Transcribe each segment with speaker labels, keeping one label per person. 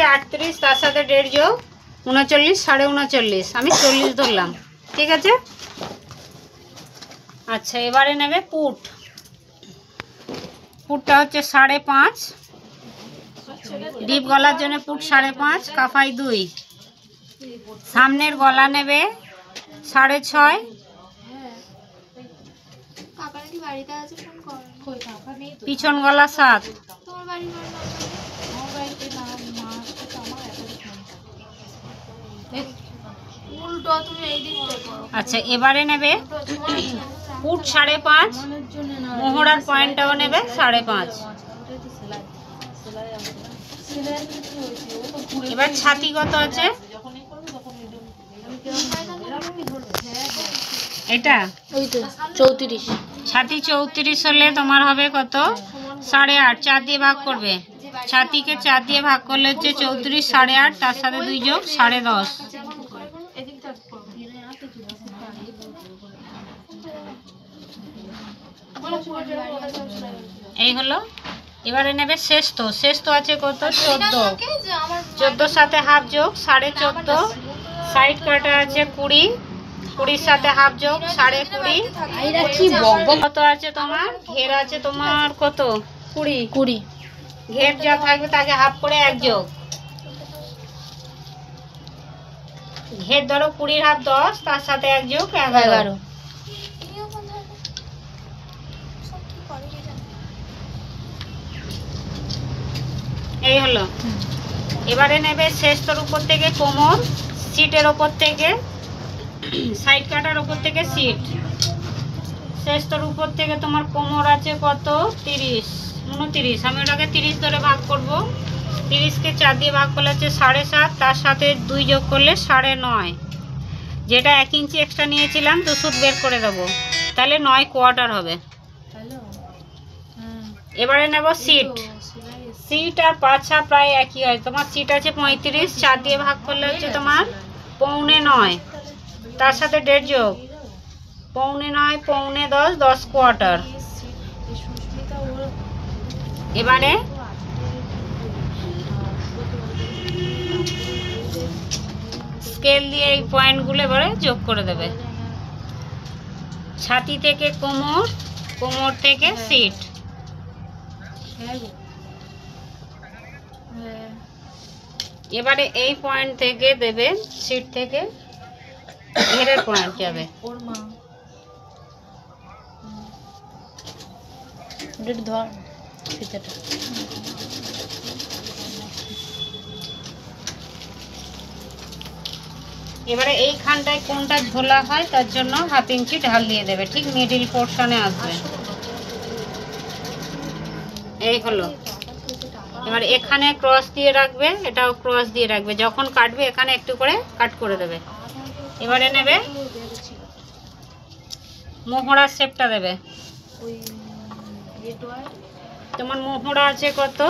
Speaker 1: আছে 38, তার সাথে 1.5 যোগ 39, 39.5, আমি 40 ধরলাম। ঠিক আছে। আচ্ছা এবারে নেবে পুট। পুটটা হচ্ছে 5.5, ডিপ গলার জন্য পুট 5.5, কাফাই 2। সামনের গলা নেবে 6.5, পিছন গলা 7। আচ্ছা এবারে নেবে পুট 5.5, মোহরার পয়েন্টটাও নেবে 5.5। এবার ছাতি কত আছে এটা?
Speaker 2: 34।
Speaker 1: ছাতি 34 হলে তোমার হবে কত? 8.5। 4 দিয়ে ভাগ করবে। ছাতিকে 4 দিয়ে ভাগ করলে হচ্ছে 34, 8.5, তার সাথে 2 যোগ 10.5। এই হলো। এবারে নেবে শেষতো। শেষতো আছে কত? 14। 14 সাথে হাফ যোগ 14.5। সাইড কাটা আছে 20, 20 সাথে হাফ যোগ 20.5। কত আছে তোমার? ঘের আছে তোমার কত? 20। ঘের যা থাকবে তাকে হাফ করে 1 যোগ। ঘের ধরো 20 হাফ 10, তার সাথে 1 যোগ 11। এই হলো। এবারে নেবে শেষতর উপর থেকে কোমর, সিটের ওপর থেকে সাইড কাটার উপর থেকে সিট। শেষতর উপর থেকে তোমার কোমর আছে কত? 30, 29। আমি ওটাকে 30 ধরে ভাগ করব। 30কে 4 দিয়ে ভাগ করলে হচ্ছে 7.5, তার সাথে 2 যোগ করলে 9.5। যেটা 1 ইঞ্চি এক্সট্রা নিয়েছিলাম 2 সুত বের করে দেবো, তাহলে 9 কোয়ার্টার হবে। এবারে নেব সিট। সিট আর পাছা প্রায় একই হয়। তোমার সিট আছে 35, 4 দিয়ে ভাগ করলে হচ্ছে তোমার 8.25, তার সাথে 1.5 যোগ 8.25, 8.10, 10 কোয়ার্টার। এবারে স্কেল দিয়ে এই পয়েন্টগুলো এবারে যোগ করে দেবে। ছাতি থেকে কোমর, কোমর থেকে সিট। এবারে এই পয়েন্ট থেকে দেবে, সিট থেকে ঘেরের পয়েন্ট যাবে। এবারে এইখানটায় কোনটা ঝোলা হয় তার জন্য 1/2 ইঞ্চি ঢাল দিয়ে দেবে, ঠিক মিডিল পোর্শনে আসবে। এই হলো। এবার এখানে ক্রস দিয়ে রাখবে, এটাও ক্রস দিয়ে রাখবে। যখন কাটবে এখানে একটু করে কাট করে দেবে। এবারে নেবে মোহরার শেপটা দেবে। তোমার মোহরা আছে কত?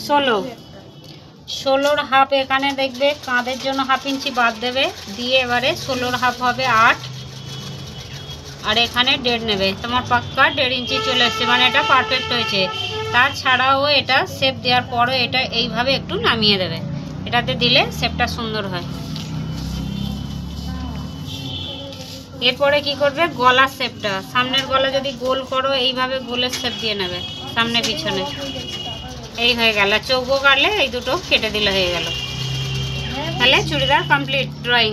Speaker 1: 16। 16-র হাফ এখানে দেখবে কাঁধের জন্য 1/2 ইঞ্চি বাদ দেবে, দিয়ে এবারে 16-র হাফ হবে 8, আর এখানে 1.5 নেবে। তোমার পাক্কা 1.5 ইঞ্চি চলে আসছে, মানে এটা পারফেক্ট হয়েছে। তাছাড়াও এটা শেপ দেওয়ার পরও এটা এইভাবে একটু নামিয়ে দেবে, এটাতে দিলে শেপটা সুন্দর হয়। এরপরে কি করবে? গলার শেপটা। সামনের গলা যদি গোল করো এইভাবে গোলের শেপ দিয়ে নেবে, সামনে পিছনে। এই হয়ে গেল। চৌকো কাটলে এই দুটো কেটে দিলে হয়ে গেল। তাহলে চুড়িদার কমপ্লিট ড্রয়িং।